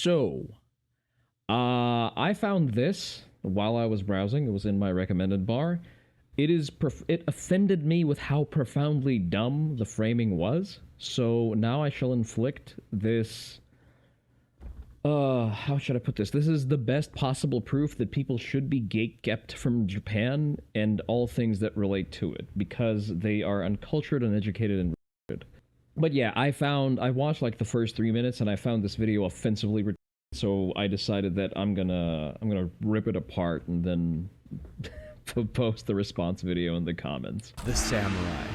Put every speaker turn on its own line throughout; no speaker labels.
So, I found this while I was browsing. It was in my recommended bar. It offended me with how profoundly dumb the framing was. So now I shall inflict this. How should I put this? This is the best possible proof that people should be gatekept from Japan and all things that relate to it, because they are uncultured, uneducated, and retarded. But yeah, I watched like the first 3 minutes and I found this video offensively retarded, so I decided that I'm gonna rip it apart and then post the response video in the comments.
The samurai,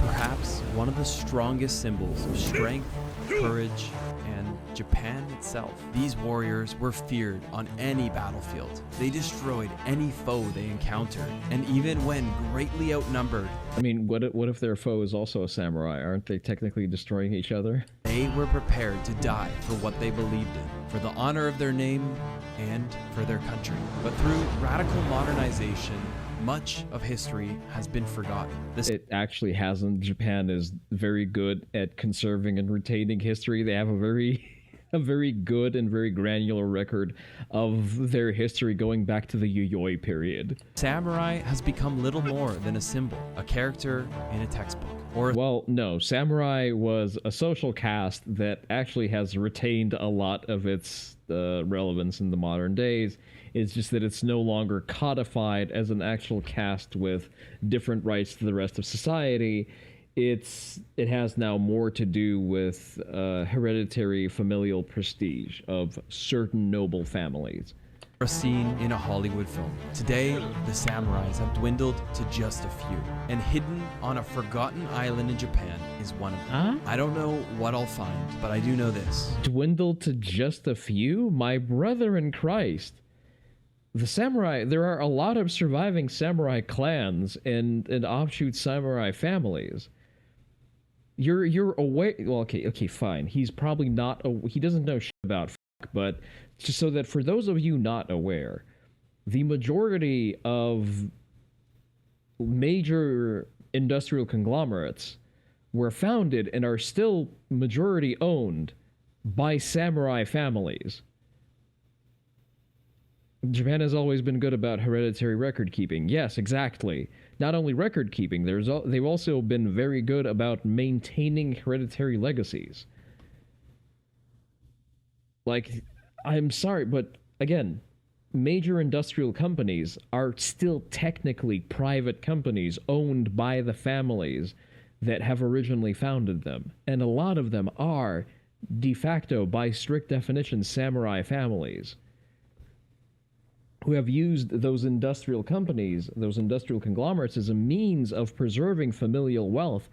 perhaps one of the strongest symbols of strength, courage, and Japan itself. These warriors were feared on any battlefield. They destroyed any foe they encountered, and even when greatly outnumbered,
I mean, what if their foe is also a samurai? Aren't they technically destroying each other?
they were prepared to die for what they believed in, for the honor of their name and for their country. But through radical modernization, much of history has been forgotten.
It actually hasn't. Japan is very good at conserving and retaining history. They have a very good and very granular record of their history going back to the Yayoi period.
Samurai has become little more than a symbol, a character in a textbook.
Well, no, samurai was a social caste that actually has retained a lot of its relevance in the modern days. It's just that it's no longer codified as an actual caste with different rights to the rest of society. It has now more to do with hereditary familial prestige of certain noble families.
A scene in a Hollywood film. Today, the samurais have dwindled to just a few, and hidden on a forgotten island in Japan is one of them. I don't know what I'll find, but I do know this.
Dwindled to just a few? My brother in Christ. The samurai, there are a lot of surviving samurai clans and offshoot samurai families. You're aware. Well, okay, fine. He's probably not. He doesn't know shit about but just so that for those of you not aware, the majority of major industrial conglomerates were founded and are still majority owned by samurai families. Japan has always been good about hereditary record keeping. Yes, exactly. Not only record keeping, they've also been very good about maintaining hereditary legacies. Like, I'm sorry, but again, major industrial companies are still technically private companies owned by the families that have originally founded them. And a lot of them are, de facto, by strict definition, samurai families who have used those industrial companies, those industrial conglomerates, as a means of preserving familial wealth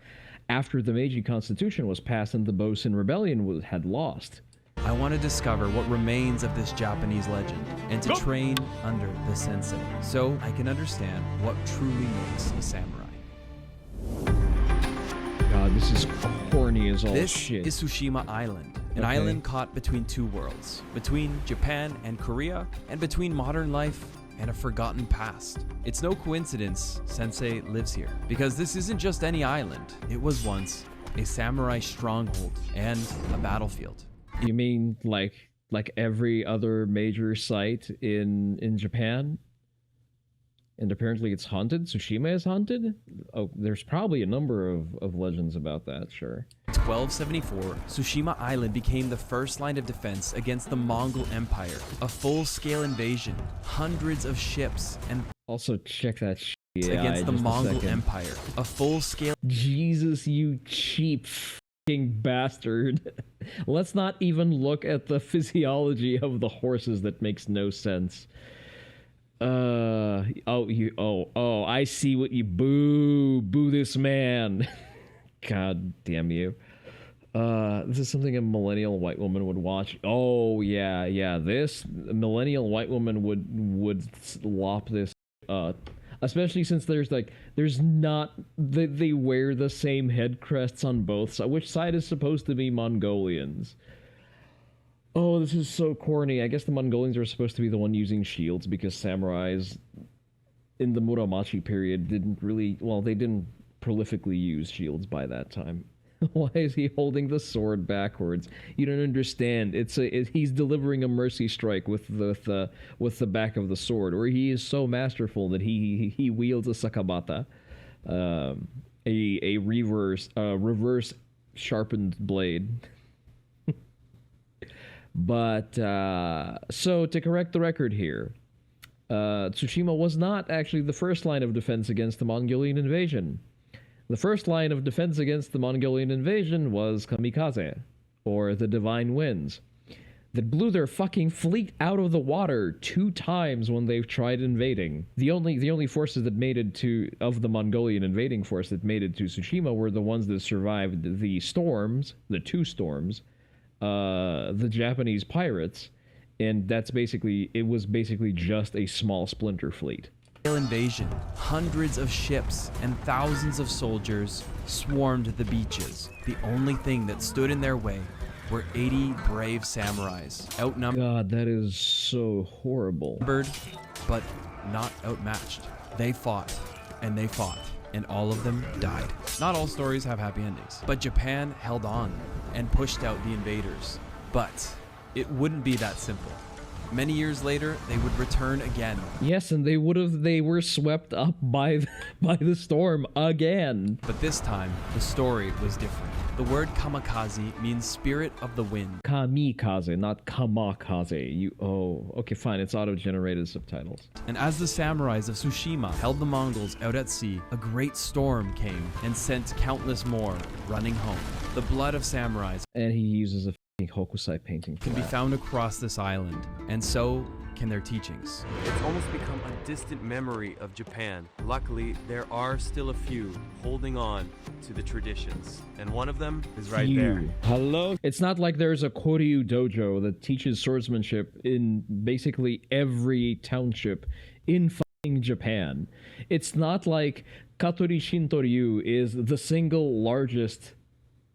after the Meiji Constitution was passed and the Bosen Rebellion had lost.
I want to discover what remains of this Japanese legend and to train under the sensei so I can understand what truly makes a samurai.
God, this is corny as all shit.
This is Tsushima Island, an island caught between two worlds, between Japan and Korea, and between modern life and a forgotten past. It's no coincidence Sensei lives here, because this isn't just any island. It was once a samurai stronghold and a battlefield.
You mean like every other major site in Japan? And apparently it's haunted? Tsushima is haunted? Oh, there's probably a number of legends about that, sure.
1274, Tsushima Island became the first line of defense against the Mongol Empire. A full-scale invasion, hundreds of ships, and
also check that shit
against the Mongol Empire. A full-scale...
Jesus, you cheap fucking bastard. Let's not even look at the physiology of the horses. That makes no sense. I see what you boo this man. God damn you. This is something a millennial white woman would watch. Oh yeah, this millennial white woman would lop this especially since there's not they wear the same head crests on both sides. Which side is supposed to be Mongolians? Oh, this is so corny. I guess the Mongolians are supposed to be the one using shields because samurais in the Muromachi period didn't prolifically use shields by that time. Why is he holding the sword backwards? You don't understand. He's delivering a mercy strike with the back of the sword, or he is so masterful that he wields a sakabata, a reverse sharpened blade. But so to correct the record here, Tsushima was not actually the first line of defense against the Mongolian invasion. The first line of defense against the Mongolian invasion was kamikaze, or the divine winds, that blew their fucking fleet out of the water 2 times when they've tried invading. The only forces that made it of the Mongolian invading force that made it to Tsushima were the ones that survived the storms, the 2 storms, the Japanese pirates, and it was basically just a small splinter fleet.
Invasion, hundreds of ships and thousands of soldiers swarmed the beaches. The only thing that stood in their way were 80 brave samurais, outnumbered.
God, that is so horrible.
But not outmatched. They fought, and they fought, and all of them died. Not all stories have happy endings, but Japan held on and pushed out the invaders. But it wouldn't be that simple. Many years later, they would return again.
Yes, and they were swept up by the storm again.
But this time, the story was different. The word kamikaze means spirit of the wind.
Kamikaze, not kamakaze. Okay, fine. It's auto-generated subtitles.
And as the samurais of Tsushima held the Mongols out at sea, a great storm came and sent countless more running home. The blood of samurais,
and he uses a Hokusai painting
can be found across this island, and so can their teachings.
It's almost become a distant memory of Japan. Luckily, there are still a few holding on to the traditions, and one of them is right there.
Hello? It's not like there's a Koryu dojo that teaches swordsmanship in basically every township in fucking Japan. It's not like Katori Shintoryu is the single largest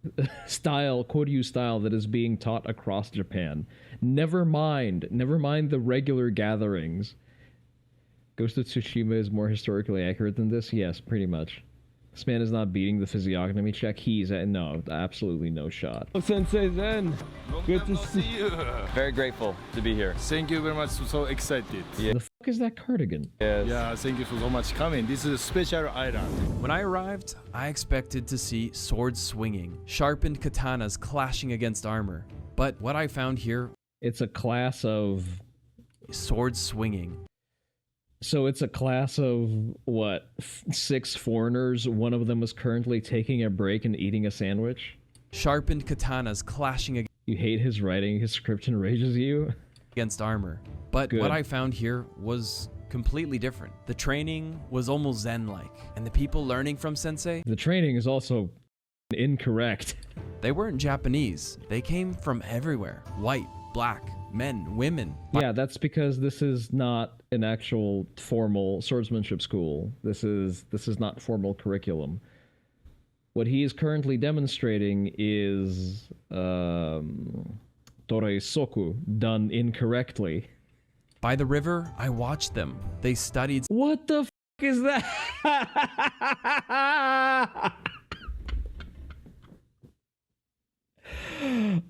Koryu style that is being taught across Japan. Never mind the regular gatherings. Ghost of Tsushima is more historically accurate than this? Yes, pretty much. This man is not beating the physiognomy check. No, absolutely no shot.
Oh, Sensei Zen, good to see you.
Very grateful to be here.
Thank you very much. So excited.
Yeah.
The fuck is that cardigan?
Yes.
Yeah, thank you for so much coming. This is a special island.
When I arrived, I expected to see swords swinging, sharpened katanas clashing against armor. But what I found here,
it's a class of
swords swinging.
So it's a class of, what, 6 foreigners? One of them is currently taking a break and eating a sandwich?
Sharpened katanas clashing
You hate his writing, his script enrages you?
Against armor. But
Good.
what I found here was completely different. The training was almost Zen-like, and the people learning from Sensei...
The training is also incorrect.
They weren't Japanese. They came from everywhere. White, black, men, women.
Yeah, that's because this is not an actual formal swordsmanship school. This is not formal curriculum. What he is currently demonstrating is Torei-soku done incorrectly.
By the river, I watched them. They studied...
What the f*** is that?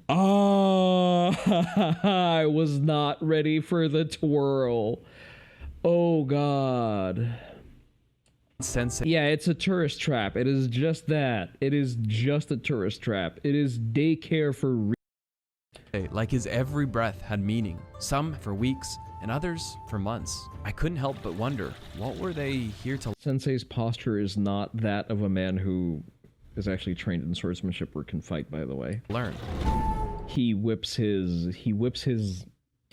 Oh, I was not ready for the twirl. Oh, God.
Sensei.
Yeah, it's a tourist trap. It is just that. It is just a tourist trap. It is daycare for
Like his every breath had meaning. Some for weeks, and others for months. I couldn't help but wonder, what were they here to...
Sensei's posture is not that of a man who is actually trained in swordsmanship or can fight, by the way.
learn?
He whips his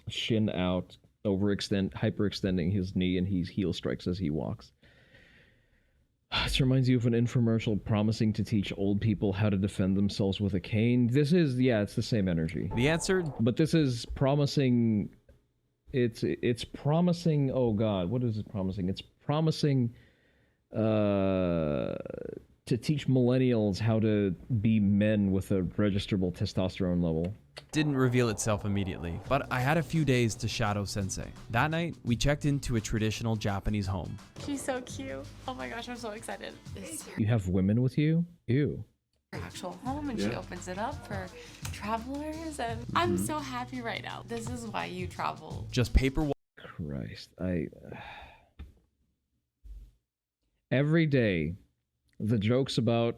shin out, hyperextending his knee, and he heel strikes as he walks. This reminds you of an infomercial promising to teach old people how to defend themselves with a cane. This is, yeah, it's the same energy.
The answer?
But this is promising... It's promising... Oh, God, what is it promising? It's promising... to teach millennials how to be men with a registerable testosterone level.
Didn't reveal itself immediately, but I had a few days to shadow Sensei. That night, we checked into a traditional Japanese home.
She's so cute. Oh my gosh, I'm so excited.
You have women with you? Ew.
actual home, and she opens it up for travelers, and I'm so happy right now. This is why you travel.
Just paper.
Christ, every day, the jokes about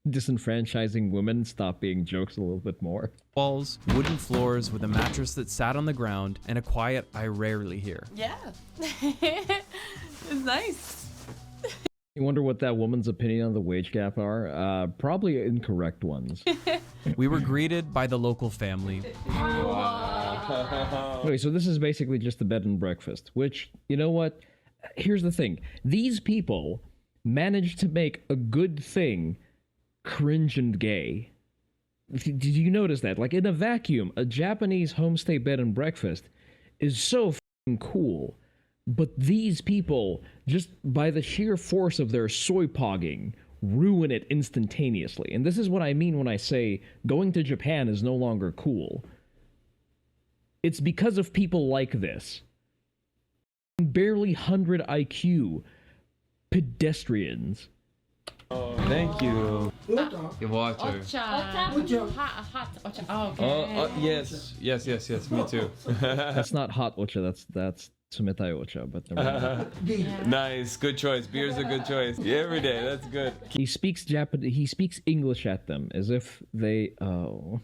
disenfranchising women stop being jokes a little bit more.
Walls, wooden floors with a mattress that sat on the ground, and a quiet I rarely hear.
Yeah. It's nice.
You wonder what that woman's opinion on the wage gap are? Probably incorrect ones.
We were greeted by the local family.
Okay, so this is basically just the bed and breakfast, which, you know what? Here's the thing. These people managed to make a good thing cringe and gay. Did you notice that? Like, in a vacuum, a Japanese homestay bed and breakfast is so f***ing cool. But these people, just by the sheer force of their soy pogging, ruin it instantaneously. And this is what I mean when I say going to Japan is no longer cool. It's because of people like this. Barely 100 IQ pedestrians.
Thank you. Water.
Hot ocha. Oh, okay.
Yes. Me too.
That's not hot ocha, that's sumetai ocha, but never mind.
Nice. Good choice. Beer's a good choice. Yeah, every day. That's good.
He speaks Japanese. He speaks English at them as if they. Oh,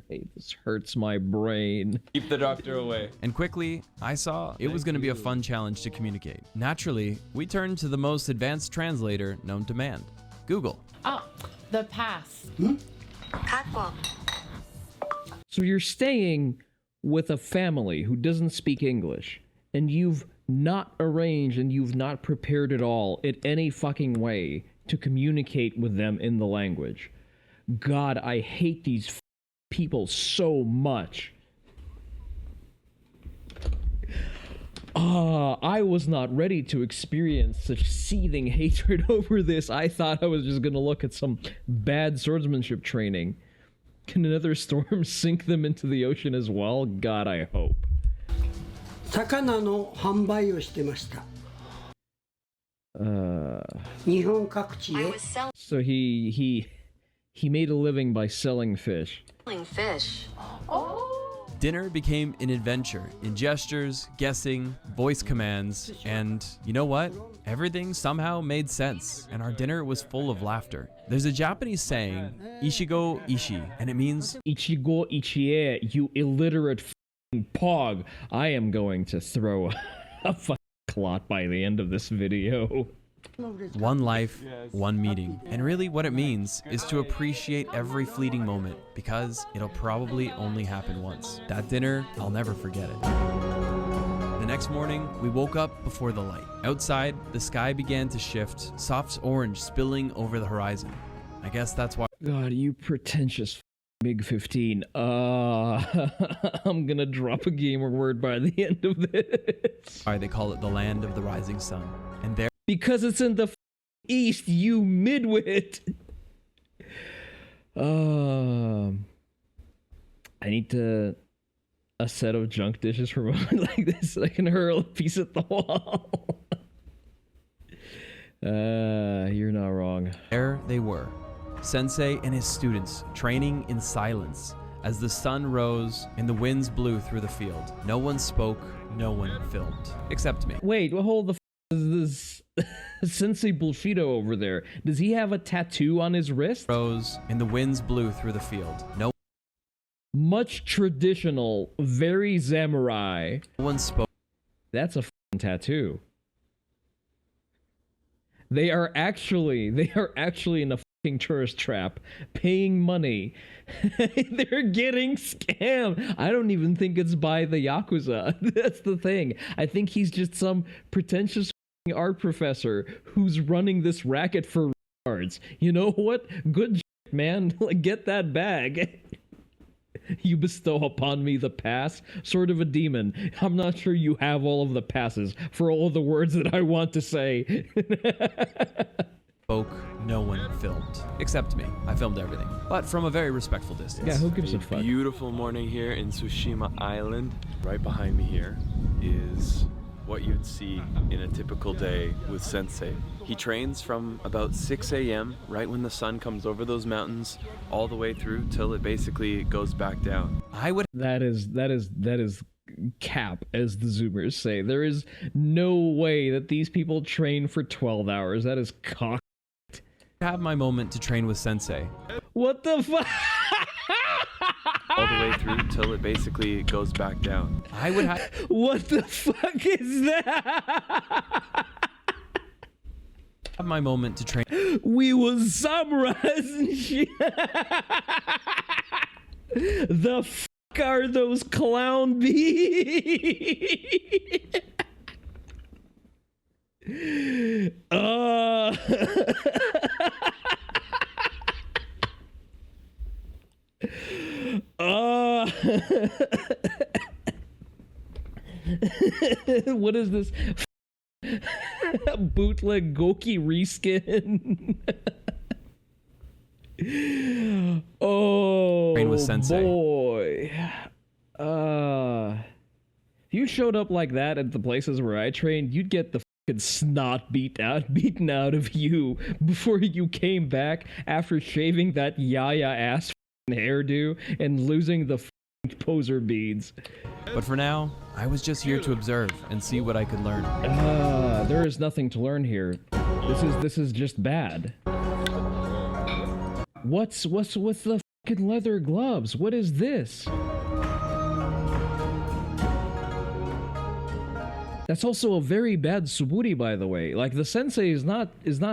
this hurts my brain.
Keep the doctor away.
And quickly, I saw it was going to be a fun challenge to communicate. Naturally, we turned to the most advanced translator known to man, Google.
Oh, the pass.
So you're staying with a family who doesn't speak English, and you've not arranged and you've not prepared at all in any fucking way to communicate with them in the language. God, I hate these people so much. I was not ready to experience such seething hatred over this. I thought I was just gonna look at some bad swordsmanship training. Can another storm sink them into the ocean as well? God, I hope.
魚の販売をしてました。日本各地へ
So he made a living by selling fish.
Dinner became an adventure in gestures, guessing, voice commands, and you know what? Everything somehow made sense, and our dinner was full of laughter. There's a Japanese saying, Ishigo Ishi, and it means
Ichigo Ichie, you illiterate f***ing pog. I am going to throw a fucking clot by the end of this video.
one life, one meeting. And really what it means is to appreciate every fleeting moment because it'll probably only happen once. That dinner, I'll never forget it. The next morning, we woke up before the light. Outside, the sky began to shift, soft orange spilling over the horizon. I guess that's why.
God, you pretentious MiG-15. I'm gonna drop a gamer word by the end of this.
Why they call it the land of the rising sun. And there.
Because it's in the east, you midwit. I need a set of junk dishes for a moment like this so I can hurl a piece at the wall. You're not wrong.
There they were, Sensei and his students training in silence as the sun rose and the winds blew through the field. No one spoke, no one filmed, except me.
Wait, well, hold the is this Sensei Bullshido over there? Does he have a tattoo on his wrist?
Rose and the winds blew through the field. No
much traditional, very samurai.
one spoke.
That's a f***ing tattoo. They are actually in a f***ing tourist trap, paying money. They're getting scammed. I don't even think it's by the Yakuza. That's the thing. I think he's just some pretentious f***ing art professor who's running this racket for retards. You know what? Good shit, man. Get that bag. You bestow upon me the pass, sort of a demon. I'm not sure you have all of the passes for all of the words that I want to say.
Spoke, no one filmed, except me. I filmed everything, but from a very respectful distance.
Yeah, who gives a fuck?
Beautiful morning here in Tsushima Island. Right behind me here is what you'd see in a typical day with Sensei. He trains from about 6 a.m., right when the sun comes over those mountains, all the way through till it basically goes back down.
That is cap, as the Zoomers say. There is no way that these people train for 12 hours. That is cock.
Have my moment to train with Sensei.
What the fuck?
All the way through till it basically goes back down.
I would have
What the fuck is that?
my moment to train.
We was samurais and shit. The fuck are those clown bees? What is this? Bootleg Goki reskin. Oh,
Train with Sensei.
boy. If you showed up like that at the places where I trained, you'd get the fucking snot beaten out of you before you came back after shaving that yaya ass hairdo and losing the poser beads.
But for now, I was just here to observe and see what I could learn.
There is nothing to learn here. This is just bad. What's with the fucking leather gloves? What is this? That's also a very bad suburi, by the way. Like, the sensei is not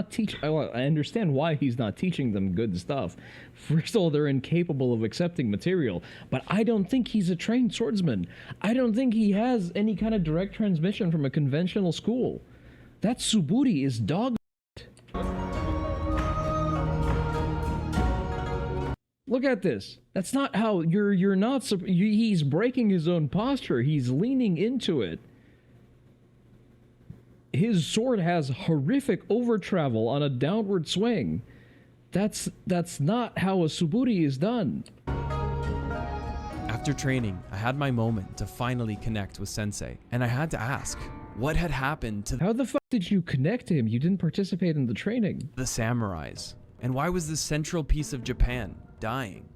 teaching. I understand why he's not teaching them good stuff. First of all, they're incapable of accepting material, but I don't think he's a trained swordsman. I don't think he has any kind of direct transmission from a conventional school. That suburi is dog. Look at this. That's not how you're not. He's breaking his own posture. He's leaning into it. His sword has horrific over travel on a downward swing. That's not how a suburi is done.
After training, I had my moment to finally connect with Sensei, and I had to ask, what had happened to
How the fuck did you connect to him? You didn't participate in the training.
the samurais? And why was this central piece of Japan dying?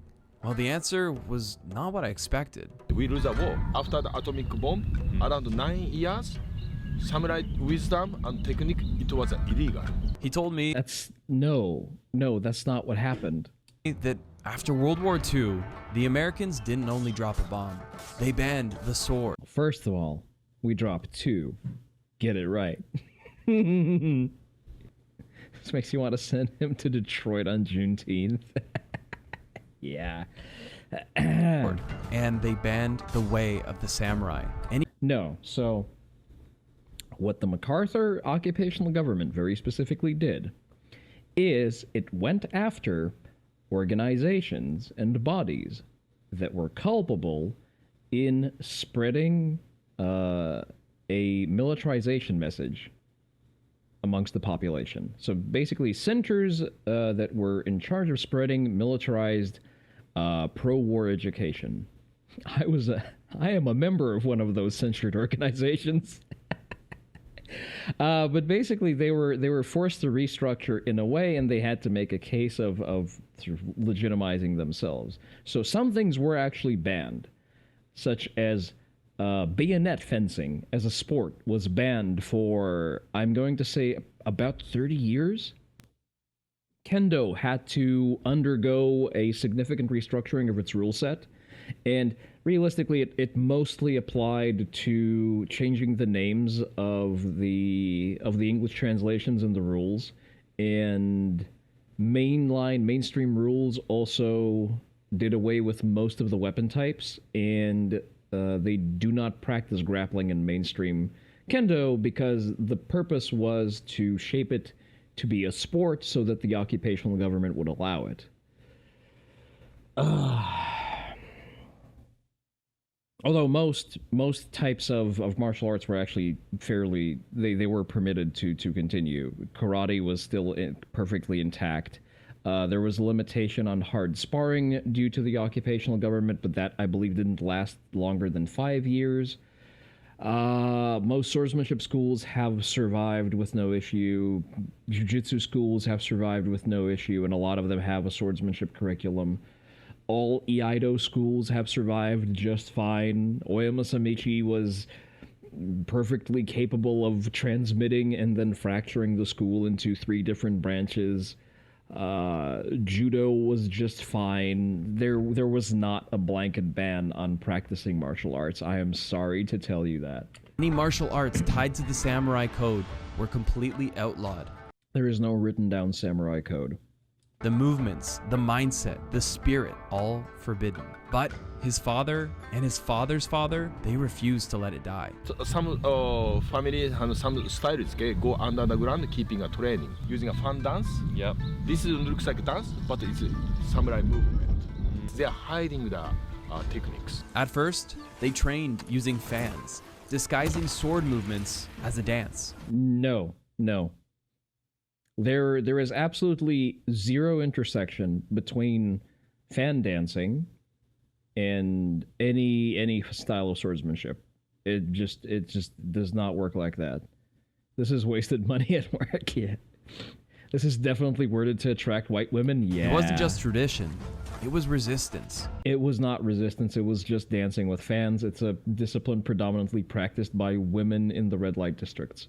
Well, the answer was not what I expected.
We lose a war. After the atomic bomb, around 9 years, samurai wisdom and technique, it was illegal.
He told me
That's that's not what happened.
that after World War II, the Americans didn't only drop a bomb, they banned the sword.
First of all, we dropped 2. Get it right. This makes you want to send him to Detroit on Juneteenth. Yeah.
And they banned the way of the samurai.
No, so what the MacArthur occupational government very specifically did is it went after organizations and bodies that were culpable in spreading a militarization message amongst the population. So basically centers that were in charge of spreading militarized pro-war education. I am a member of one of those censored organizations. But basically, they were forced to restructure in a way, and they had to make a case of sort of legitimizing themselves. So some things were actually banned, such as bayonet fencing as a sport was banned for, I'm going to say, about 30 years. Kendo had to undergo a significant restructuring of its rule set, and realistically, it mostly applied to changing the names of the English translations and the rules, and mainstream rules also did away with most of the weapon types, and they do not practice grappling in mainstream Kendo because the purpose was to shape it to be a sport so that the occupational government would allow it. Although most types of martial arts were actually fairly, they were permitted to continue. Karate was still perfectly intact. There was a limitation on hard sparring due to the occupational government, but that, I believe, didn't last longer than 5 years. Most swordsmanship schools have survived with no issue. Jiu-jitsu schools have survived with no issue, and a lot of them have a swordsmanship curriculum. All Iaido schools have survived just fine. Oyama Samichi was perfectly capable of transmitting and then fracturing the school into 3 different branches. Judo was just fine. There was not a blanket ban on practicing martial arts. I am sorry to tell you that.
Any martial arts tied to the samurai code were completely outlawed.
There is no written down samurai code.
The movements, the mindset, the spirit, all forbidden. But his father and his father's father, they refused to let it die.
Some families have some styles go under the ground keeping a training using a fan dance.
Yep.
This looks like a dance, but it's a samurai movement. They are hiding the techniques.
At first, they trained using fans, disguising sword movements as a dance.
No. There is absolutely zero intersection between fan dancing and any style of swordsmanship. It just does not work like that. This is wasted money at work. Yeah. This is definitely worded to attract white women. Yeah.
It wasn't just tradition, it was resistance.
It was not resistance, it was just dancing with fans. It's a discipline predominantly practiced by women in the red light districts.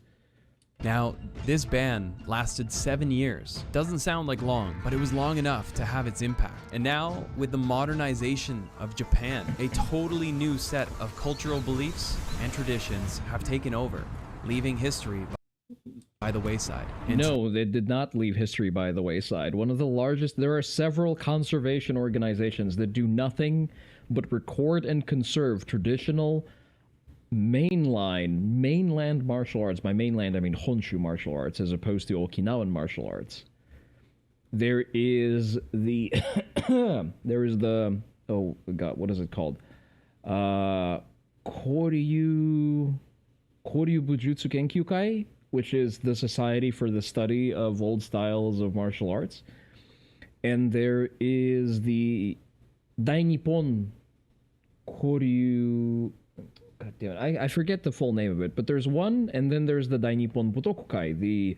Now, this ban lasted 7 years. Doesn't sound like long, but it was long enough to have its impact. And now, with the modernization of Japan, a totally new set of cultural beliefs and traditions have taken over, leaving history by the wayside.
No, they did not leave history by the wayside. One of the largest, there are several conservation organizations that do nothing but record and conserve traditional mainland martial arts. By mainland, I mean Honshu martial arts as opposed to Okinawan martial arts. There is the oh god, what is it called? Koryu Bujutsu Kenkyukai, which is the Society for the Study of Old Styles of Martial Arts. And there is the Dainippon Koryu. God damn it. I forget the full name of it, but there's one, and then there's the Dainippon Butokukai, the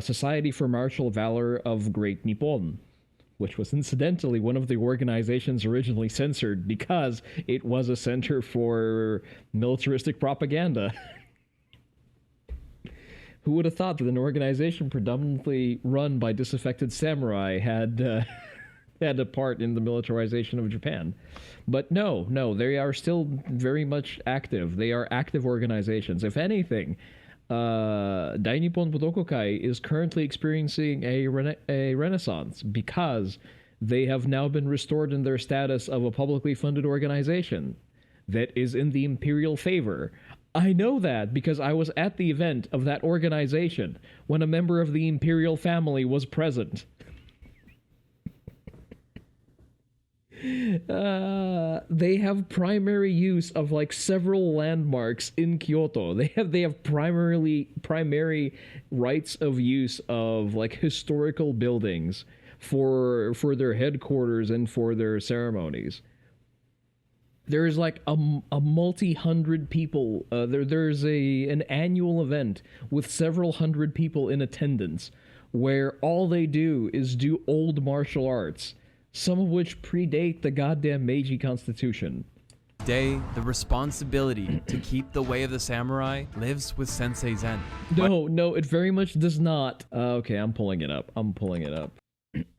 Society for Martial Valor of Great Nippon, which was incidentally one of the organizations originally censored because it was a center for militaristic propaganda. Who would have thought that an organization predominantly run by disaffected samurai had had a part in the militarization of Japan? But no, they are still very much active. They are active organizations. If anything, Dainippon Budokokai is currently experiencing a renaissance because they have now been restored in their status of a publicly funded organization that is in the imperial favor. I know that because I was at the event of that organization when a member of the imperial family was present. They have primary use of like several landmarks in Kyoto. They have primary rights of use of like historical buildings for their headquarters and for their ceremonies. There's like a multi-hundred people. There's an annual event with several hundred people in attendance where all they do is do old martial arts, some of which predate the goddamn Meiji Constitution.
Today, the responsibility to keep the way of the samurai lives with Sensei Zen.
No, it very much does not. Okay, I'm pulling it up.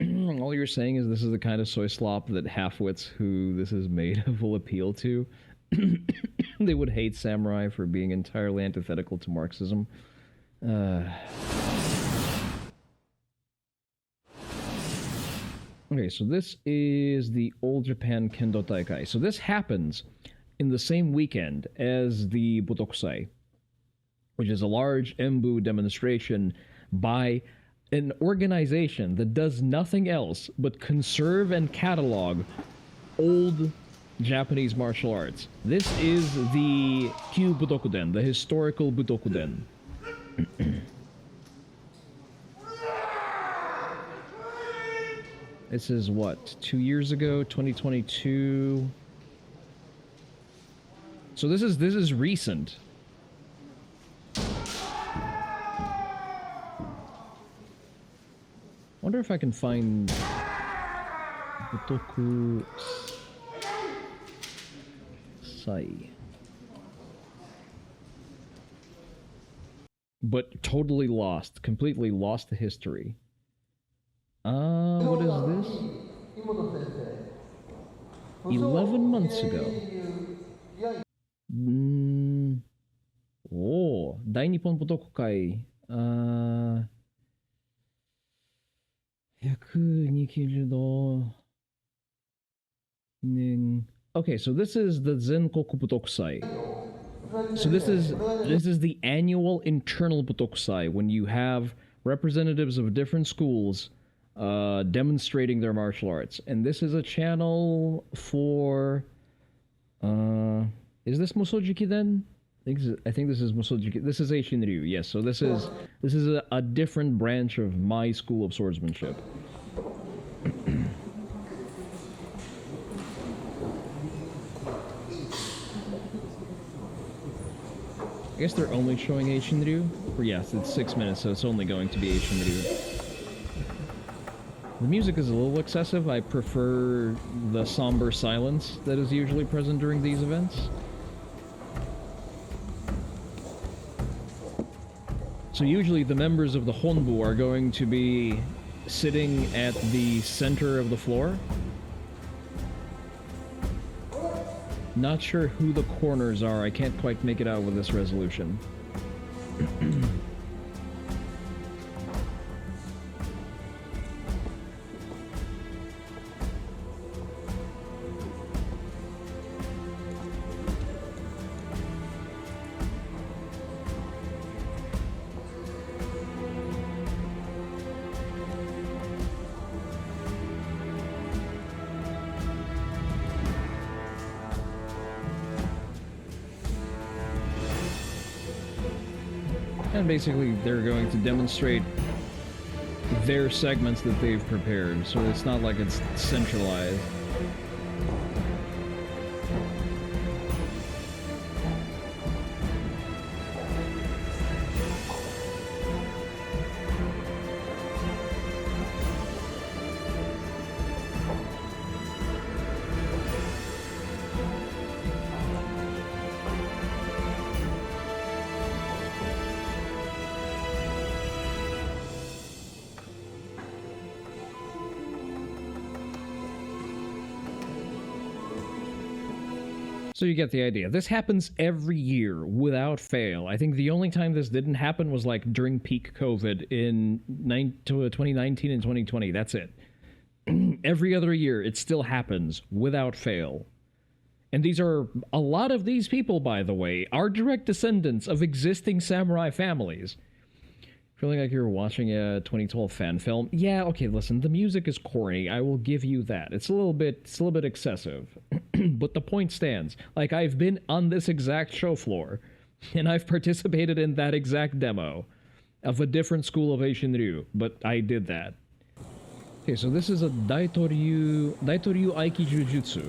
All you're saying is this is the kind of soy slop that half-wits who this is made of will appeal to. They would hate samurai for being entirely antithetical to Marxism. Okay, so this is the Old Japan Kendo Taikai. So this happens in the same weekend as the Butokusai, which is a large Embu demonstration by an organization that does nothing else but conserve and catalog old Japanese martial arts. This is the Kyu Butokuden, the historical Butokuden. This is what, 2 years ago, 2022? So So this is recent. Wonder if I can find Butoku Sai. But totally lost, completely lost the history. What is this? 11 months ago. Oh, 大日本武徳会。120度年. Okay, so this is the Zenkoku Butokusai. So this is the annual internal Butokusai when you have representatives of different schools demonstrating their martial arts. And this is a channel for is this Musojiki then? I think this is Musojiki. This is Eishin Ryu. Yes, so this is a different branch of my school of swordsmanship. I guess they're only showing Eishin Ryu. Or yes, it's 6 minutes, so it's only going to be Eishin Ryu. The music is a little excessive. I prefer the somber silence that is usually present during these events. So usually the members of the Honbu are going to be sitting at the center of the floor. Not sure who the corners are. I can't quite make it out with this resolution. And basically, they're going to demonstrate their segments that they've prepared, so it's not like it's centralized. So you get the idea. This happens every year without fail. I think the only time this didn't happen was like during peak COVID in 2019 and 2020. That's it. Every other year, it still happens without fail. And these are, a lot of these people, by the way, are direct descendants of existing samurai families. Feeling like you're watching a 2012 fan film? Yeah, okay, listen, the music is corny. I will give you that. It's a little bit excessive. But the point stands. Like, I've been on this exact show floor, and I've participated in that exact demo of a different school of Eishin Ryu, but I did that. Okay, so this is a Daitoryu Aiki Jujutsu.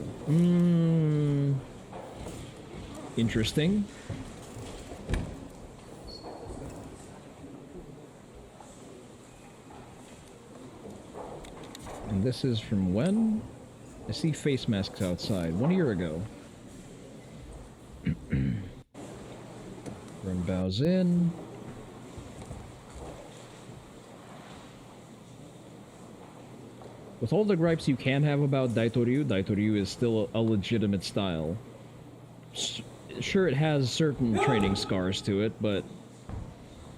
Interesting. And this is from when? I see face masks outside. 1 year ago. Run bows in. With all the gripes you can have about Daitoryu, Daitoryu is still a legitimate style. Sure, it has certain training scars to it, but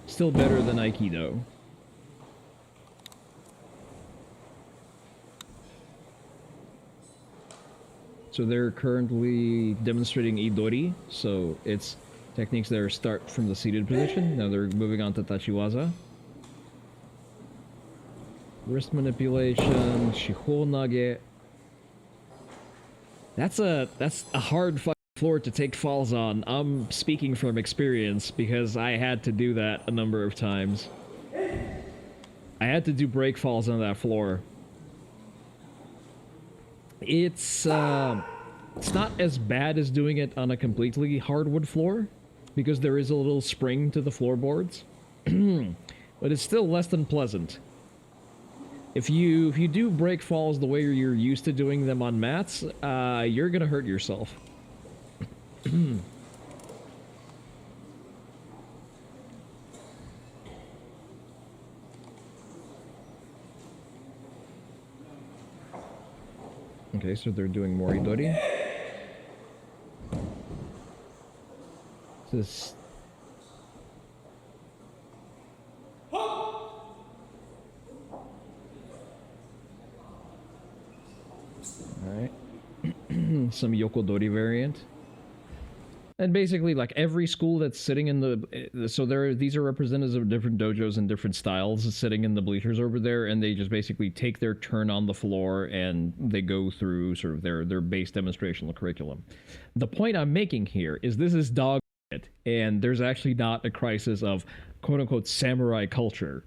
still better than Aikido. So they're currently demonstrating Idori, so it's techniques that are start from the seated position. Now they're moving on to Tachiwaza. Wrist manipulation, Shiho Nage. That's a hard floor to take falls on. I'm speaking from experience because I had to do that a number of times. I had to do break falls on that floor. It's It's not as bad as doing it on a completely hardwood floor, because there is a little spring to the floorboards, but it's still less than pleasant. If you do break falls the way you're used to doing them on mats, you're gonna hurt yourself. Okay, so they're doing Moridori. This. Alright. Some Yokodori variant. And basically, like, every school that's sitting in the... So these are representatives of different dojos and different styles sitting in the bleachers over there, and they just basically take their turn on the floor and they go through sort of their base demonstrational curriculum. The point I'm making here is this is dog shit, and there's actually not a crisis of quote-unquote samurai culture.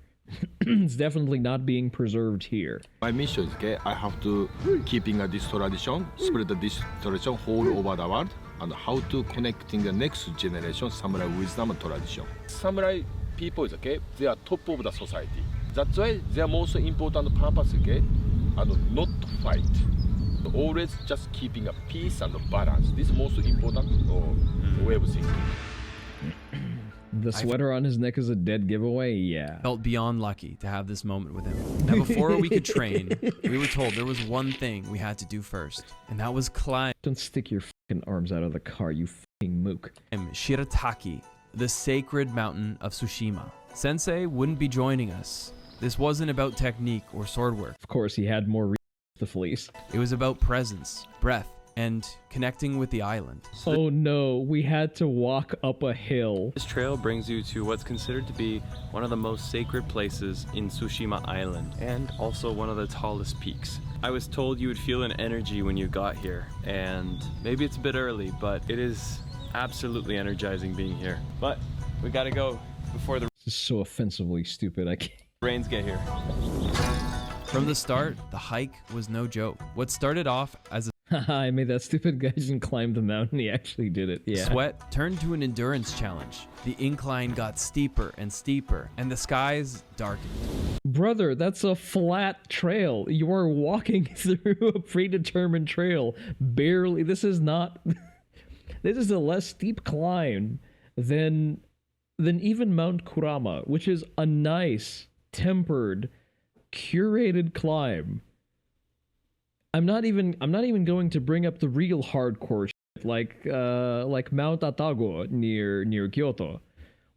It's definitely not being preserved here.
My mission is, okay, I have to keeping this tradition, spread this tradition all over the world, and how to connecting the next generation samurai wisdom and tradition. Samurai people is, okay, they are top of the society. That's why their most important purpose, okay, and not to fight. Always just keeping a peace and balance. This is most important way of thinking.
The sweater on his neck is a dead giveaway? Yeah.
Felt beyond lucky to have this moment with him. Now, before we could train, we were told there was one thing we had to do first, and that was climb
Don't stick your fucking arms out of the car, you fucking mook.
Shirataki, the sacred mountain of Tsushima. Sensei wouldn't be joining us. This wasn't about technique or sword work.
Of course, he had more to fleece.
It was about presence, breath, and connecting with the island.
Oh no, we had to walk up a hill.
This trail brings you to what's considered to be one of the most sacred places in Tsushima Island, and also one of the tallest peaks. I was told you would feel an energy when you got here, and maybe it's a bit early, but it is absolutely energizing being here. But we gotta go before the
This is so offensively stupid, I can't.
rains get here.
From the start, the hike was no joke. What started off as a
I made that stupid guy didn't climb the mountain, he actually did it, yeah.
sweat turned to an endurance challenge. The incline got steeper and steeper, and the skies darkened.
Brother, that's a flat trail. You are walking through a predetermined trail. Barely, this is not... This is a less steep climb than even Mount Kurama, which is a nice, tempered, curated climb. I'm not even going to bring up the real hardcore shit, like Mount Atago near Kyoto,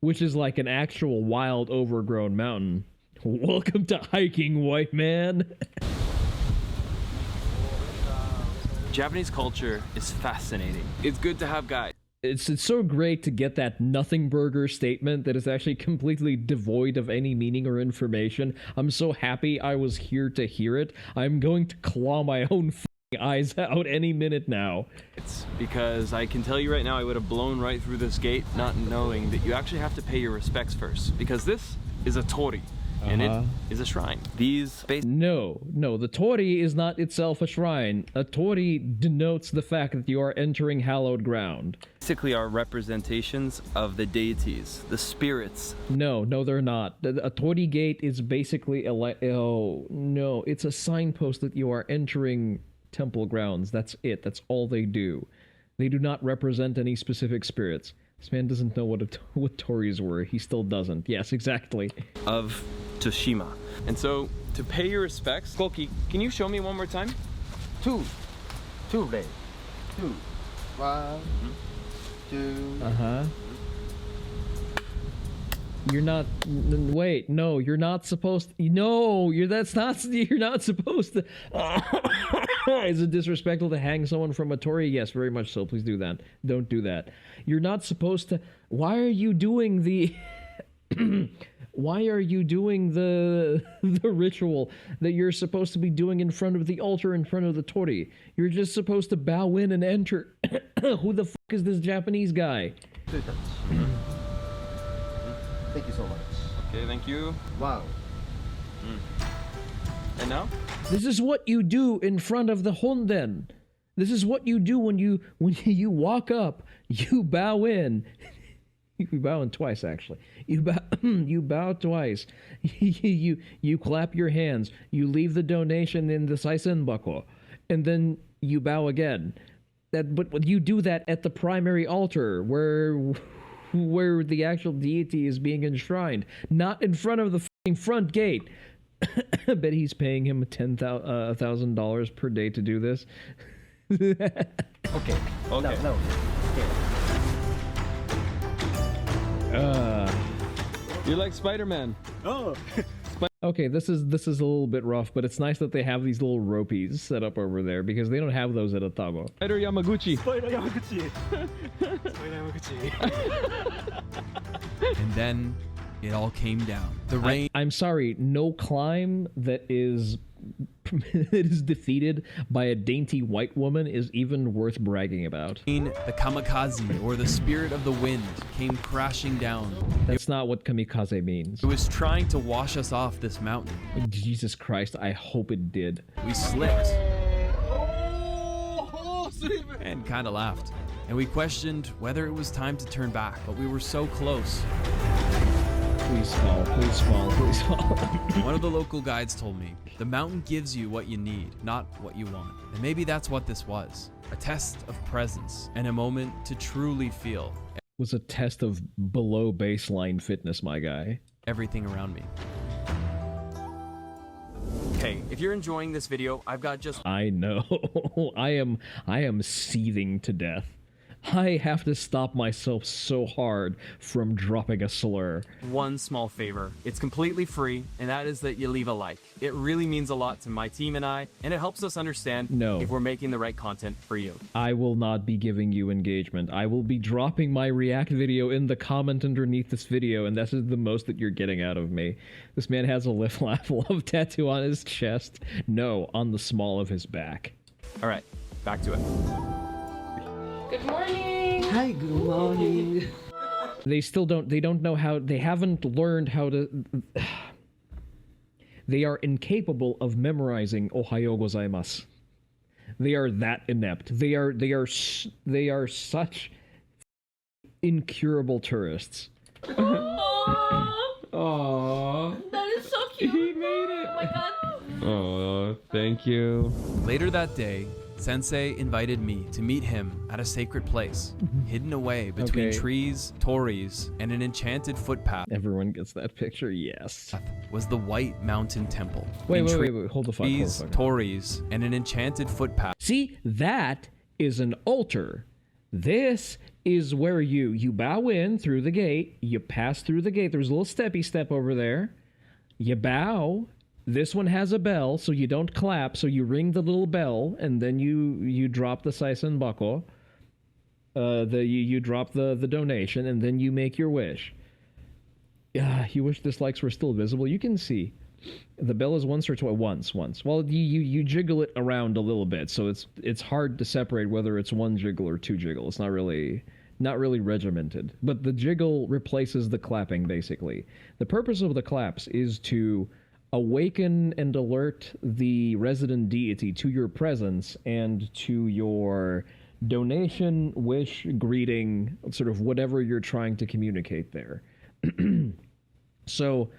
which is like an actual wild overgrown mountain. Welcome to hiking, white man.
Japanese culture is fascinating. It's good to have guides.
It's so great to get that nothing burger statement that is actually completely devoid of any meaning or information. I'm so happy I was here to hear it. I'm going to claw my own eyes out any minute now.
It's because I can tell you right now, I would have blown right through this gate, not knowing that you actually have to pay your respects first, because this is a tori. And it is a shrine. These
No, the tori is not itself a shrine. A tori denotes the fact that you are entering hallowed ground.
basically are representations of the deities, the spirits.
No, they're not. A tori gate is basically oh, no, it's a signpost that you are entering temple grounds. That's it. That's all they do. They do not represent any specific spirits. This man doesn't know what tories were. He still doesn't. Yes, exactly.
Of Tsushima. And so, to pay your respects, Koki, can you show me one more time?
Two, Ray. Two. One, two.
You're not. Wait, no, you're not supposed. No, that's not. You're not supposed to. Is it disrespectful to hang someone from a tori? Yes, very much so. Please do that. Don't do that. You're not supposed to. Why are you doing the? Why are you doing the ritual that you're supposed to be doing in front of the altar in front of the tori? You're just supposed to bow in and enter. Who the fuck is this Japanese guy?
Thank you so much.
Okay, thank you.
Wow.
And now?
This is what you do in front of the honden. This is what you do when you walk up. You bow in. You bow in twice, actually. You bow twice. You clap your hands. You leave the donation in the saisenbako, and then you bow again. But you do that at the primary altar, where the actual deity is being enshrined, not in front of the fucking front gate. I bet he's paying him $1,000 per day to do this.
Okay.
Okay.
No. Okay.
You're like Spider-Man.
Okay, this is a little bit rough, but it's nice that they have these little ropies set up over there because they don't have those at Otago.
Spider Yamaguchi.
And then it all came down. The rain.
I'm sorry, no climb that is defeated by a dainty white woman is even worth bragging about.
The kamikaze, or the spirit of the wind, came crashing down.
That's not what kamikaze means.
It was trying to wash us off this mountain.
Jesus Christ, I hope it did.
We slipped and kind of laughed. And we questioned whether it was time to turn back, but we were so close.
Please fall, please fall, please fall.
One of the local guides told me, the mountain gives you what you need, not what you want. And maybe that's what this was. A test of presence and a moment to truly feel
Was a test of below baseline fitness, my guy.
everything around me. Hey, if you're enjoying this video, I've got just
I know. I am seething to death. I have to stop myself so hard from dropping a slur.
one small favor. It's completely free, and that is that you leave a like. It really means a lot to my team and I, and it helps us understand if we're making the right content for you.
I will not be giving you engagement. I will be dropping my react video in the comment underneath this video, and this is the most that you're getting out of me. This man has a live, laugh, love tattoo on his chest. No, on the small of his back.
All right, back to it.
Good morning.
Hi, good morning.
They don't know how, they haven't learned how to, they are incapable of memorizing Ohayo gozaimasu. They are that inept. They are such incurable tourists.
Oh, that is so cute.
He made it.
Oh my god.
Oh, thank you.
Later that day, Sensei invited me to meet him at a sacred place, hidden away between trees, tories, and an enchanted footpath.
Everyone gets that picture, yes.
Was the White Mountain Temple.
Wait, hold the fuck.
Trees, tories, and an enchanted footpath.
See, that is an altar. This is where you bow in through the gate, you pass through the gate, there's a little steppy step over there, you bow. This one has a bell, so you don't clap, so you ring the little bell, and then you drop the saisenbako. You drop the donation, and then you make your wish. You wish dislikes were still visible. You can see. The bell is once or twice. Once. Well, you jiggle it around a little bit, so it's hard to separate whether it's one jiggle or two jiggle. It's not really regimented. But the jiggle replaces the clapping, basically. The purpose of the claps is to awaken and alert the resident deity to your presence and to your donation, wish, greeting, sort of whatever you're trying to communicate there. So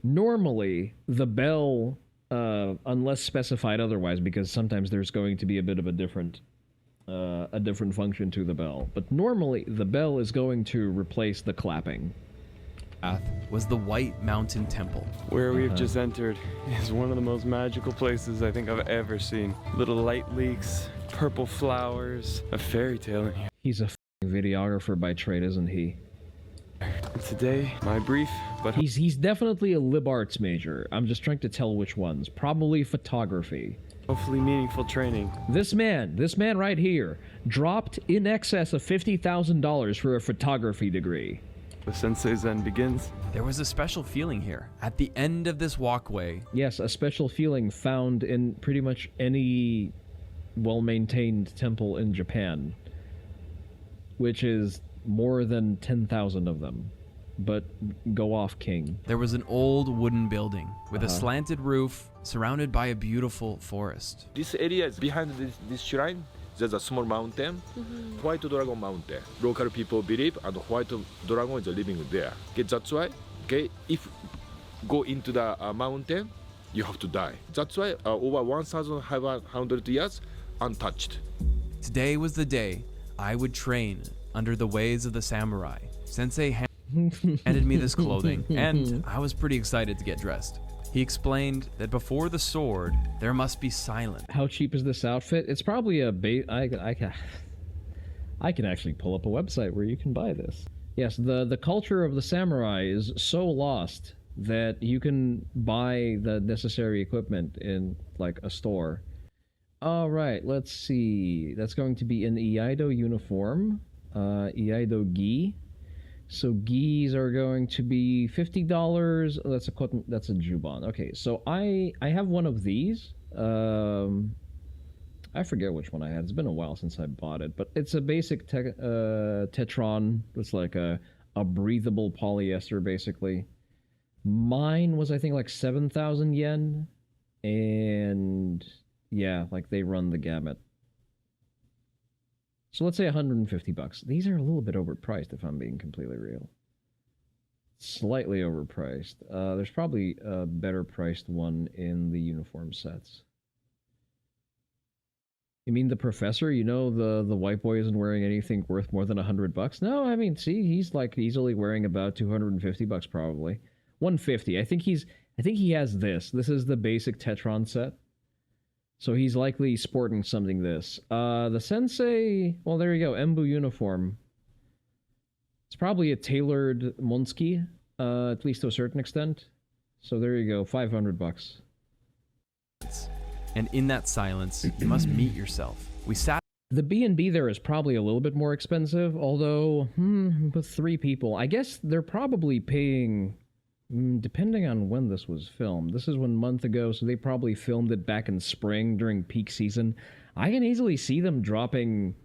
normally the bell, unless specified otherwise, because sometimes there's going to be a bit of a different function to the bell, but normally the bell is going to replace the clapping.
Was the White Mountain Temple.
Where we've just entered is one of the most magical places I think I've ever seen. Little light leaks, purple flowers, a fairy tale in here.
He's a videographer by trade, isn't he?
And today, my brief, but
He's definitely a lib arts major. I'm just trying to tell which ones. Probably photography.
hopefully meaningful training.
This man right here, dropped in excess of $50,000 for a photography degree.
The Sensei Zen begins.
There was a special feeling here. At the end of this walkway,
Yes, a special feeling found in pretty much any well-maintained temple in Japan, which is more than 10,000 of them. But go off, King.
there was an old wooden building with a slanted roof surrounded by a beautiful forest.
This area is behind this shrine there's a small mountain, White Dragon Mountain. Local people believe and White Dragon is living there. Okay, that's why, okay, if go into the mountain, you have to die. That's why over 1,500 years, untouched.
Today was the day I would train under the ways of the samurai. Sensei handed me this clothing, and I was pretty excited to get dressed. He explained that before the sword, there must be silence.
How cheap is this outfit? It's probably a I can actually pull up a website where you can buy this. Yes, the culture of the samurai is so lost that you can buy the necessary equipment in like a store. All right, let's see. That's going to be an Iaido uniform, Iaido gi. So gis are going to be $50. That's a juban. Okay, so I have one of these. I forget which one I had. It's been a while since I bought it, but it's a basic tetron. It's like a breathable polyester, basically. Mine was, I think, like 7,000 yen, and yeah, like they run the gamut. So let's say 150 bucks. These are a little bit overpriced, if I'm being completely real. Slightly overpriced. There's probably a better priced one in the uniform sets. You mean the professor? You know, the white boy isn't wearing anything worth more than 100 bucks? No, I mean, see, he's like easily wearing about 250 bucks probably. 150. I think he has this. This is the basic Tetron set. So he's likely sporting something this. The sensei, well, there you go, Embu uniform. It's probably a tailored Monski, at least to a certain extent. So there you go, 500 bucks.
And in that silence, you must meet yourself. We sat.
The B&B there is probably a little bit more expensive, although, with 3 people, I guess they're probably paying... depending on when this was filmed. This is 1 month ago, so they probably filmed it back in spring during peak season. I can easily see them dropping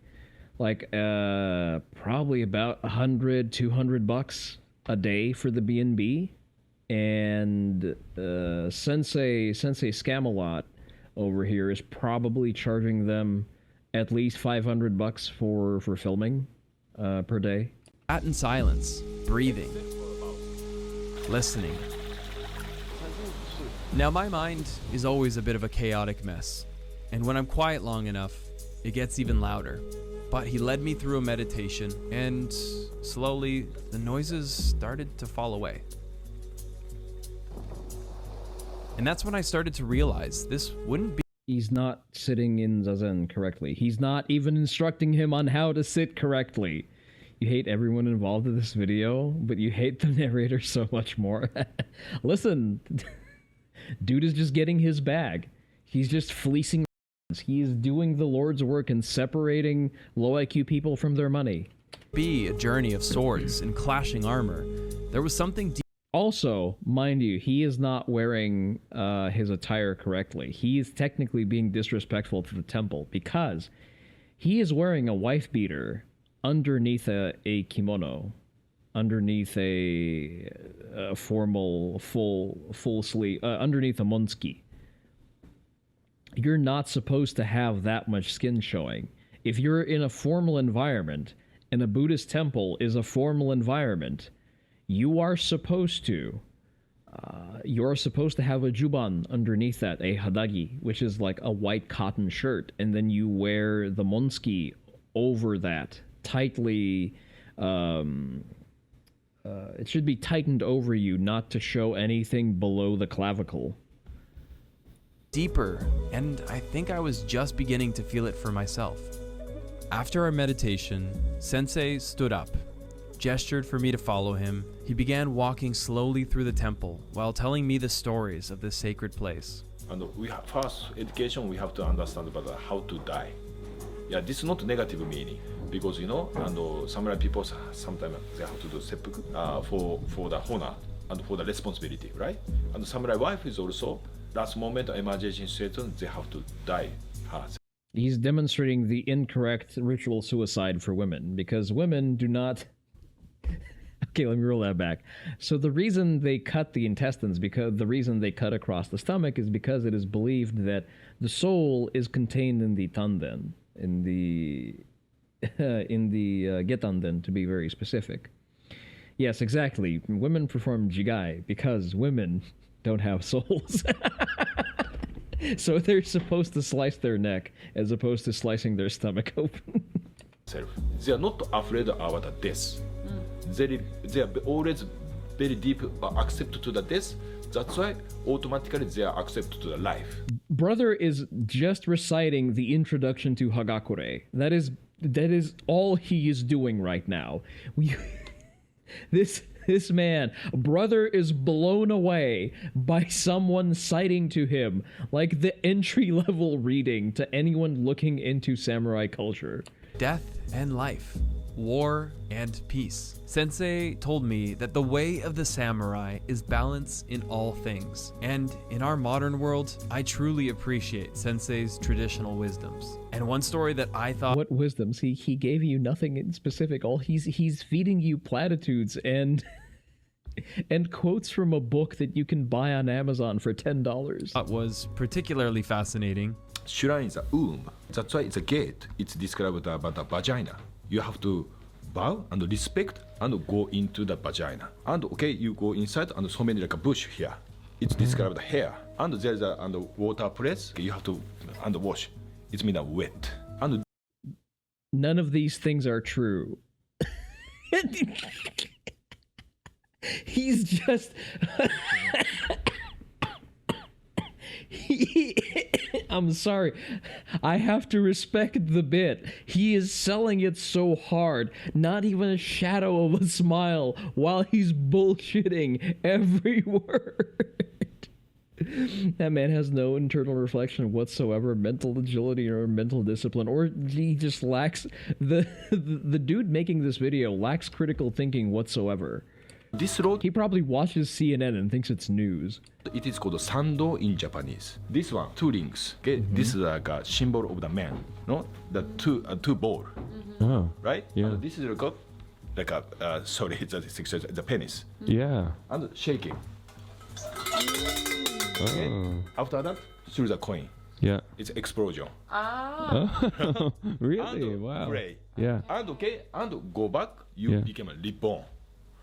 like probably about 100, 200 bucks a day for the B&B. And Sensei Scamelot over here is probably charging them at least 500 bucks for filming per day.
Sat in silence, breathing, listening. Now my mind is always a bit of a chaotic mess, and when I'm quiet long enough, it gets even louder. But he led me through a meditation, and slowly the noises started to fall away. And that's when I started to realize this wouldn't be.
He's not sitting in Zazen correctly. He's not even instructing him on how to sit correctly. You hate everyone involved in this video, but you hate the narrator so much more. Listen, dude is just getting his bag. He's just fleecing. He is doing the Lord's work and separating low IQ people from their money.
Be a journey of swords and clashing armor. There was something deep.
Also, mind you, he is not wearing his attire correctly. He is technically being disrespectful to the temple because he is wearing a wife beater underneath a kimono, underneath a formal full sleeve, underneath a monski. You're not supposed to have that much skin showing. If you're in a formal environment, and a Buddhist temple is a formal environment, you are supposed to have a juban underneath that, a hadagi, which is like a white cotton shirt, and then you wear the monski over that, tightly, it should be tightened over you, not to show anything below the clavicle.
Deeper, and I think I was just beginning to feel it for myself. After our meditation, Sensei stood up, gestured for me to follow him. He began walking slowly through the temple while telling me the stories of this sacred place.
And first education we have to understand about how to die. Yeah, this is not negative meaning because and samurai people sometimes they have to do seppuku for the honor and for the responsibility, right? And samurai wife is also last moment emergency situation they have to die.
He's demonstrating the incorrect ritual suicide for women because women do not. Okay, let me roll that back. So the reason they cut the intestines, because the reason they cut across the stomach is because it is believed that the soul is contained in the tanden. Getanden, to be very specific. Yes, exactly. Women perform jigai because women don't have souls. So they're supposed to slice their neck as opposed to slicing their stomach open.
They are not afraid about the death. They are always very deep accept to the death. That's why automatically they are accept to the life.
Brother is just reciting the introduction to Hagakure. That is all he is doing right now. This man, brother, is blown away by someone citing to him like the entry-level reading to anyone looking into samurai culture.
Death and life, war and peace. Sensei told me that the way of the samurai is balance in all things. And in our modern world, I truly appreciate Sensei's traditional wisdoms. And one story that I thought...
What wisdoms? He gave you nothing in specific. All he's feeding you platitudes and and quotes from a book that you can buy on Amazon for $10.
Was particularly fascinating.
Shrine is a womb. That's why it's a gate. It's described about the vagina. You have to bow and respect and go into the vagina. And okay, you go inside and so many like a bush here. It's described the hair. And there's a water place. You have to wash. It's mean wet. And
none of these things are true. He's just I'm sorry. I have to respect the bit. He is selling it so hard, not even a shadow of a smile, while he's bullshitting every word. That man has no internal reflection whatsoever, mental agility or mental discipline, or he just lacks the dude making this video lacks critical thinking whatsoever.
this road,
He probably watches CNN and thinks it's news.
it is called sando in Japanese. This one, two rings. Okay, this is like a symbol of the man. No, the two ball.
Oh,
Right?
Yeah.
And this is like a sorry, it's a penis.
yeah.
And shaking.
Oh,
After that, through the coin.
yeah.
It's explosion.
Oh, really?
And
Wow.
pray.
Yeah.
And okay, and go back, you
Yeah.
become a ribbon.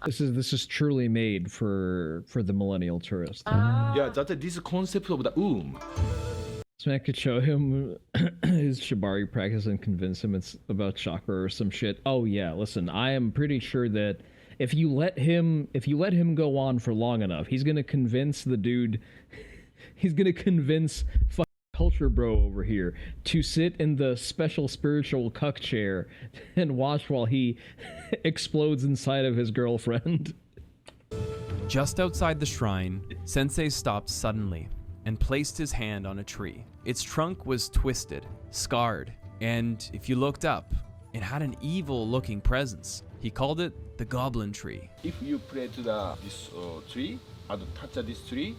This is truly made for the millennial tourist.
Yeah, that's this concept of the womb.
Smack could show him his shibari practice and convince him it's about chakra or some shit. Oh yeah, listen, I am pretty sure that if you let him go on for long enough, he's gonna convince the dude. He's gonna convince fucking culture bro over here to sit in the special spiritual cuck chair and watch while he explodes inside of his girlfriend.
Just outside the shrine, Sensei stopped suddenly and placed his hand on a tree. Its trunk was twisted, scarred, and if you looked up, it had an evil-looking presence. He called it the Goblin Tree.
If you pray to this tree and touch this tree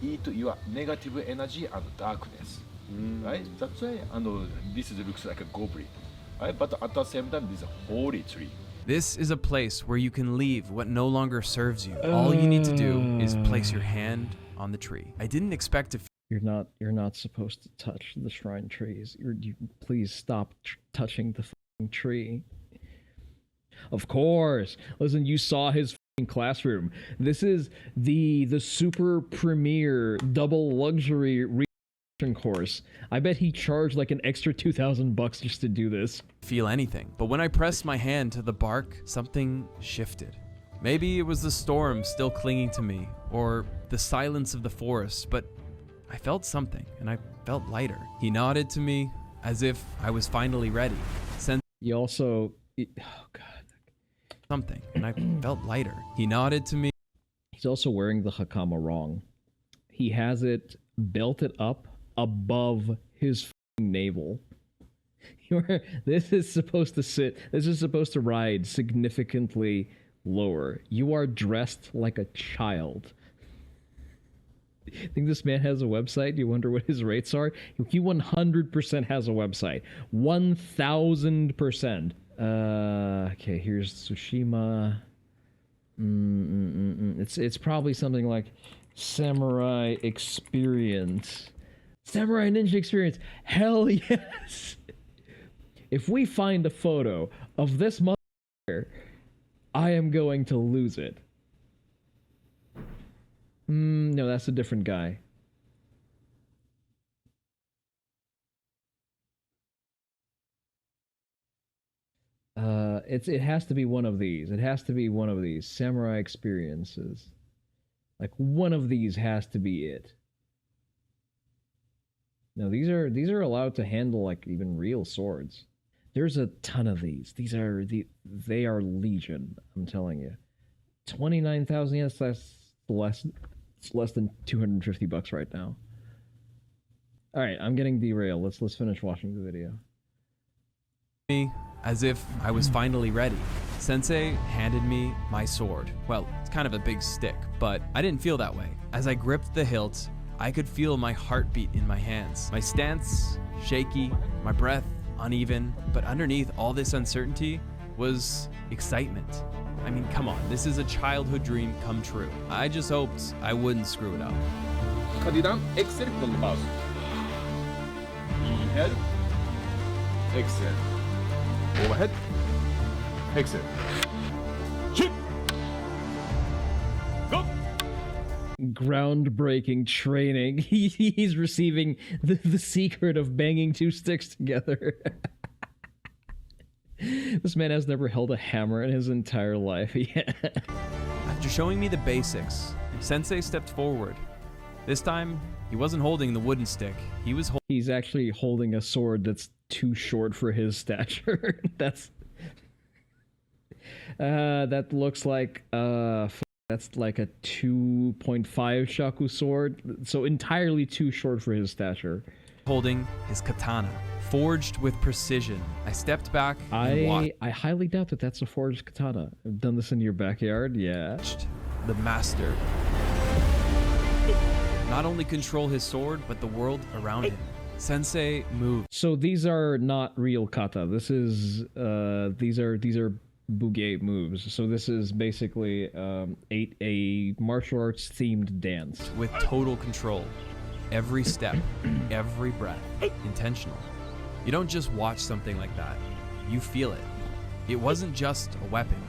eat your negative energy and darkness, right? That's why this looks like a goblin, right? But at the same time, this is a holy tree.
This is a place where you can leave what no longer serves you. All you need to do is place your hand on the tree. I didn't expect to
You're not supposed to touch the shrine trees. You please stop touching the fucking tree. Of course. Listen, you saw his fucking classroom. This is the super premier double luxury reading course. I bet he charged like an extra $2,000 just to do this.
feel anything, but when I pressed my hand to the bark, something shifted. Maybe it was the storm still clinging to me, or the silence of the forest, but I felt something, and I felt lighter. He nodded to me as if I was finally ready. Sensed
You also... oh god.
something, and I felt lighter. He nodded to me.
He's also wearing the hakama wrong. He has it belted up above his fucking navel. This is supposed to ride significantly lower. You are dressed like a child. Think this man has a website? You wonder what his rates are? He 100% has a website. 1000%. Okay, here's Tsushima. It's probably something like Samurai Experience. Samurai Ninja Experience. Hell yes. If we find a photo of this motherfucker, I am going to lose it. No, that's a different guy. It has to be one of these. It has to be one of these samurai experiences. Like one of these has to be it. No, these are allowed to handle like even real swords. There's a ton of these. They are legion. I'm telling you. 29,000. Yes, that's less. It's less than $250 right now. All right, I'm getting derailed. Let's finish watching the video.
Me as if I was finally ready. Sensei handed me my sword. Well, it's kind of a big stick, but I didn't feel that way. As I gripped the hilt, I could feel my heartbeat in my hands. My stance shaky, my breath uneven, but underneath all this uncertainty was excitement. I mean, come on, this is a childhood dream come true. I just hoped I wouldn't screw it up.
Kadidan, exhale from the mouth. Inhale, exhale. Overhead, exhale. Chip. Go.
Groundbreaking training. He's receiving the secret of banging two sticks together. This man has never held a hammer in his entire life. Yeah.
After showing me the basics, Sensei stepped forward. This time, he wasn't holding the wooden stick.
He's actually holding a sword that's too short for his stature. That looks like that's like a 2.5 shaku sword, so entirely too short for his stature.
Holding his katana, forged with precision. I stepped back and watched.
I highly doubt that that's a forged katana. I've done this in your backyard, yeah.
The master not only control his sword, but the world around him. Sensei moved.
So these are not real kata. This is these are buge moves. So this is basically a martial arts themed dance
with total control. Every step, every breath, intentional. You don't just watch something like that. You feel it. It wasn't just a weapon.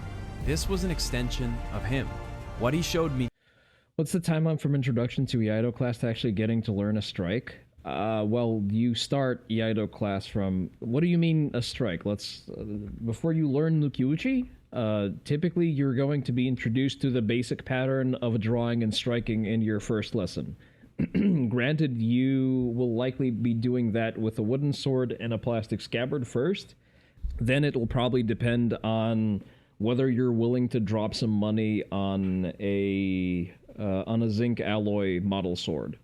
This was an extension of him. What he showed me.
What's the timeline from introduction to Iaido class to actually getting to learn a strike? Well, you start Iaido class from... What do you mean a strike? Before you learn Nukiuchi, typically you're going to be introduced to the basic pattern of drawing and striking in your first lesson. Granted, you will likely be doing that with a wooden sword and a plastic scabbard first. Then it will probably depend on whether you're willing to drop some money on a zinc alloy model sword.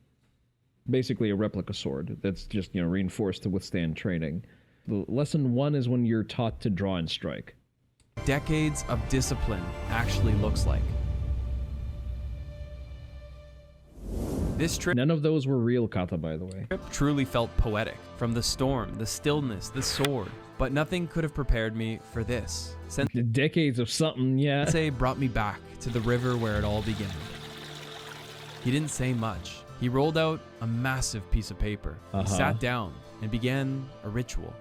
Basically a replica sword that's just, reinforced to withstand training. Lesson 1 is when you're taught to draw and strike.
Decades of discipline actually looks like. This trip,
none of those were real kata, by the way.
Truly felt poetic. From the storm, the stillness, the sword. But nothing could have prepared me for this.
Decades of something, yeah.
Sensei brought me back to the river where it all began. He didn't say much. He rolled out a massive piece of paper. He sat down and began a ritual.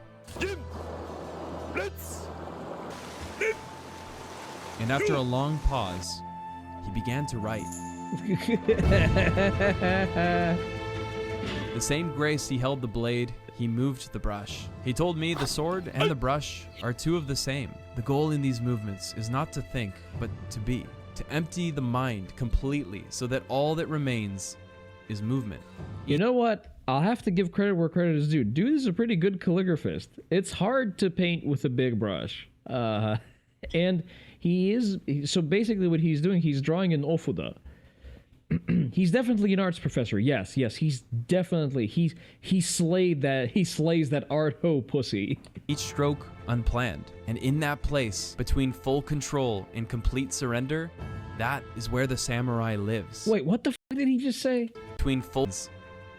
And after a long pause, he began to write. The same grace he held the blade, he moved the brush. He told me the sword and the brush are two of the same. The goal in these movements is not to think, but to be. To empty the mind completely so that all that remains is movement.
You know what? I'll have to give credit where credit is due. Dude is a pretty good calligraphist. It's hard to paint with a big brush. And so basically what he's doing, he's drawing an ofuda. He's definitely an arts professor. Yes, he's definitely, he slays that art ho pussy.
Each stroke unplanned. And in that place, between full control and complete surrender, that is where the samurai lives.
Wait, what the f did he just say?
Between full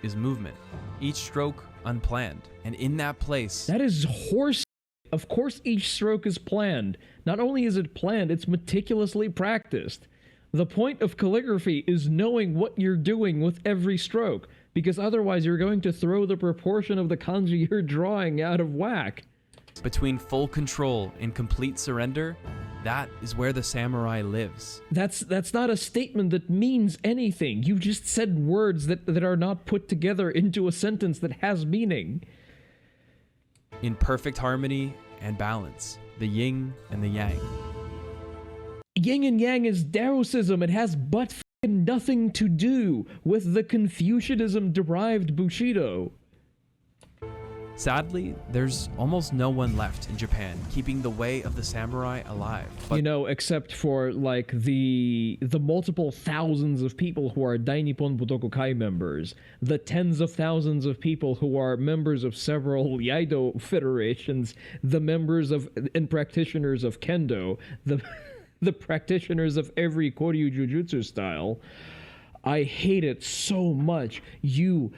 is movement. Each stroke unplanned. And in that place...
That is horse. Of course each stroke is planned. Not only is it planned, it's meticulously practiced. The point of calligraphy is knowing what you're doing with every stroke, because otherwise you're going to throw the proportion of the kanji you're drawing out of whack.
conflict, between full control and complete surrender, that is where the samurai lives.
That's not a statement that means anything. You just said words that are not put together into a sentence that has meaning.
In perfect harmony and balance, the yin and the yang.
Yin and yang is Daoism. It has but nothing to do with the Confucianism-derived Bushido.
Sadly, there's almost no one left in Japan keeping the way of the samurai alive. But
You know, except for like the multiple thousands of people who are Dainippon Budokokai members, the tens of thousands of people who are members of several Yaido federations, the members of and practitioners of Kendo, the practitioners of every Koryu Jujutsu style. I hate it so much. You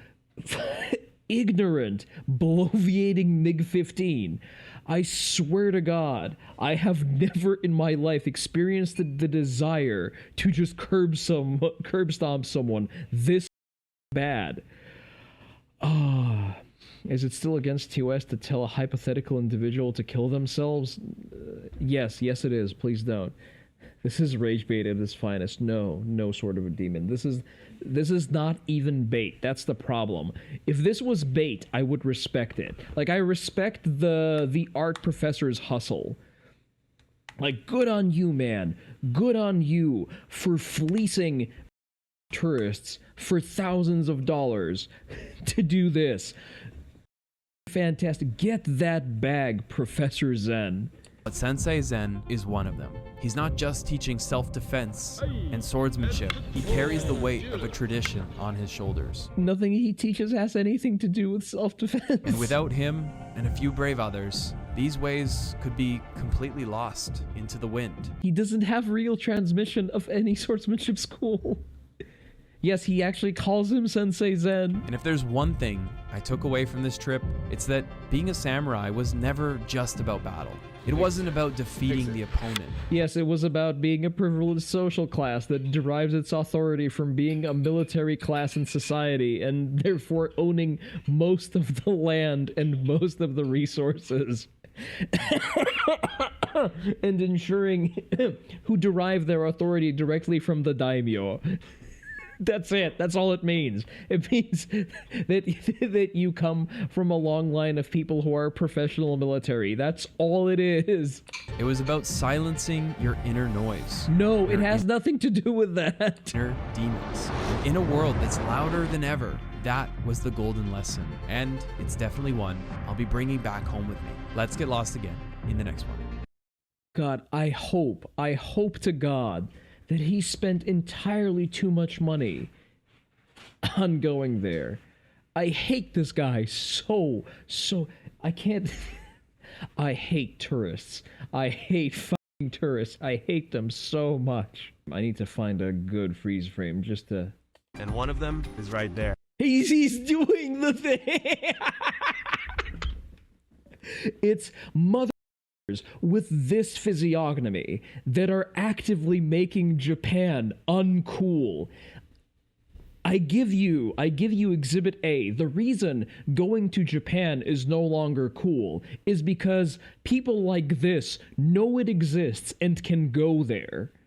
ignorant, bloviating MiG-15. I swear to God, I have never in my life experienced the desire to just curb stomp someone this bad. Is it still against TOS to tell a hypothetical individual to kill themselves? Yes it is. Please don't. This is rage bait at its finest. No sort of a demon. This is not even bait. That's the problem. If this was bait, I would respect it. Like, I respect the art professor's hustle. Like, good on you, man. Good on you for fleecing tourists for thousands of dollars to do this. Fantastic. Get that bag, Professor Zen.
But Sensei Zen is one of them. He's not just teaching self-defense and swordsmanship. He carries the weight of a tradition on his shoulders.
Nothing he teaches has anything to do with self-defense.
And without him and a few brave others, these ways could be completely lost into the wind.
He doesn't have real transmission of any swordsmanship school. Yes, he actually calls him Sensei Zen.
And if there's one thing I took away from this trip, it's that being a samurai was never just about battle. It wasn't about defeating the opponent.
Yes, it was about being a privileged social class that derives its authority from being a military class in society and therefore owning most of the land and most of the resources. And ensuring who derive their authority directly from the daimyo. That's it. That's all it means. It means that you come from a long line of people who are professional military. That's all it is.
It was about silencing your inner noise.
No, it has nothing to do with that.
Inner demons. In a world that's louder than ever, that was the golden lesson. And it's definitely one I'll be bringing back home with me. Let's get lost again in the next one.
God, I hope to God that he spent entirely too much money on going there. I hate this guy so, I can't, I hate tourists. I hate fucking tourists. I hate them so much. I need to find a good freeze frame just to...
And one of them is right there.
He's doing the thing! It's mother with this physiognomy that are actively making Japan uncool. I give you Exhibit A. The reason going to Japan is no longer cool is because people like this know it exists and can go there.